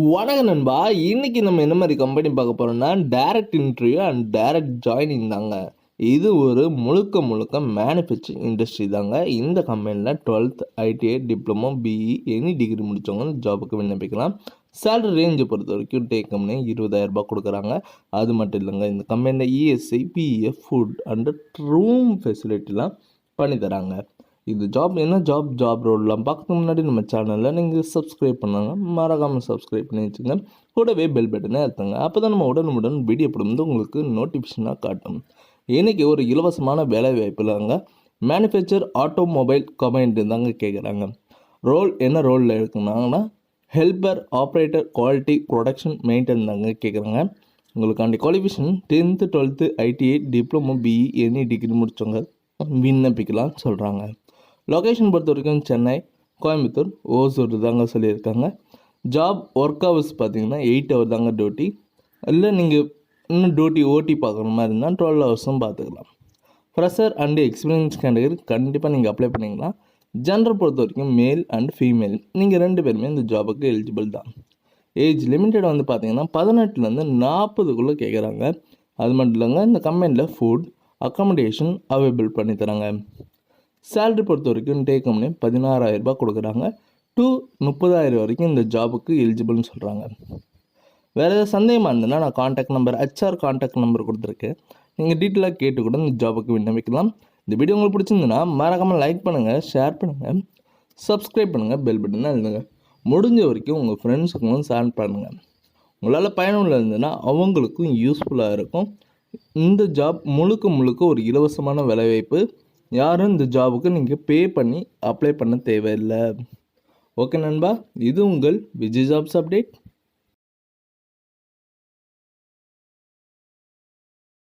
வணக்கம் நண்பா. இன்னைக்கு நம்ம என்ன மாதிரி கம்பெனி பார்க்க போகிறோம்னா direct interview and direct joining தாங்க. இது ஒரு முழுக்க மேனுஃபேக்சரிங் இண்டஸ்ட்ரி தாங்க. இந்த கம்பெனியில் 12th ITI diploma BE any degree முடித்தவங்க இந்த ஜாபுக்கு விண்ணப்பிக்கலாம். சேலரி ரேஞ்சை பொறுத்த வரைக்கும் டேக் கம்பெனி 20,000 கொடுக்குறாங்க. அது மட்டும் இல்லைங்க, இந்த கம்பெனியில் ESI PF food and room ஃபெசிலிட்டிலாம் பண்ணி தராங்க. இந்த ஜாப் என்ன ஜாப் ரோல்லாம் பார்க்கறதுக்கு முன்னாடி நம்ம சேனலில் நீங்கள் சப்ஸ்கிரைப் பண்ணாங்க, மறக்காமல் சப்ஸ்கிரைப் பண்ணி வச்சுங்க. கூடவே பெல் பட்டனை அழுத்துங்க. அப்போ தான் நம்ம உடனுக்குடன் வீடியோ போடும்போது உங்களுக்கு நோட்டிஃபிகேஷனாக காட்டும். இன்றைக்கி ஒரு இலவசமான வேலை வாய்ப்புலாங்க. மேனுஃபேக்சர் ஆட்டோமொபைல் கம்பெனி தாங்க கேட்குறாங்க. என்ன ரோலில் இருக்குனாங்கன்னா helper, operator, quality, production, maintenance தாங்க கேட்குறாங்க. உங்களுக்காண்டி qualification 10th 12th ITI diploma BE any degree முடித்தவங்க விண்ணப்பிக்கலாம் சொல்கிறாங்க. லொக்கேஷன் பொறுத்த வரைக்கும் சென்னை, கோயம்புத்தூர், ஓசூர் தாங்க சொல்லியிருக்காங்க. ஜாப் ஒர்க் ஹவர்ஸ் பார்த்தீங்கன்னா 8 hour தாங்க டியூட்டி. இல்லை நீங்கள் இன்னும் டியூட்டி ஓட்டி பார்க்குற மாதிரி இருந்தால் 12 hours பார்த்துக்கலாம். ஃப்ரெஷர் அண்டு எக்ஸ்பீரியன்ஸ் கேட்டகரி கண்டிப்பாக நீங்கள் அப்ளை பண்ணிக்கலாம். ஜெண்டர் பொறுத்த வரைக்கும் மேல் அண்ட் ஃபீமேல் நீங்கள் 2 பேருமே இந்த ஜாபுக்கு எலிஜிபிள் தான். ஏஜ் லிமிட்டட் வந்து பார்த்தீங்கன்னா 18லேருந்து 40 கேட்குறாங்க. அது மட்டும் இல்லைங்க, இந்த கம்பெனியில் ஃபுட் அக்காமடேஷன் அவைலபிள் பண்ணி தராங்க. சேலரி பொறுத்த வரைக்கும் டேக் கம்பெனி 16,000 கொடுக்குறாங்க. 30,000 வரைக்கும் இந்த ஜாபுக்கு எலிஜிபிள்னு சொல்கிறாங்க. வேறு ஏதாவது சந்தேகமாக இருந்ததுன்னா நான் காண்டாக்ட் நம்பர் காண்டாக்ட் நம்பர் கொடுத்துருக்கேன். நீங்கள் டீட்டெயிலாக கேட்டு கூட இந்த ஜாபுக்கு விண்ணப்பிக்கலாம். இந்த வீடியோ உங்களுக்கு பிடிச்சிருந்துன்னா மறக்காமல் லைக் பண்ணுங்கள், ஷேர் பண்ணுங்கள், சப்ஸ்கிரைப் பண்ணுங்கள், பெல் பட்டனை அழுத்துங்க. முடிஞ்ச வரைக்கும் உங்கள் ஃப்ரெண்ட்ஸுக்கும் ஷேர் பண்ணுங்கள். உங்களால் பயனுள்ள இருந்ததுன்னா அவங்களுக்கும் யூஸ்ஃபுல்லாக இருக்கும். இந்த ஜாப் முழுக்க ஒரு இலவசமான வேலைவாய்ப்பு. யாரும் இந்த ஜாபுக்கு நீங்கள் பே பண்ணி அப்ளை பண்ண தேவையில்லை. ஓகே நண்பா, இது உங்கள் விஜய் ஜாப்ஸ் அப்டேட்.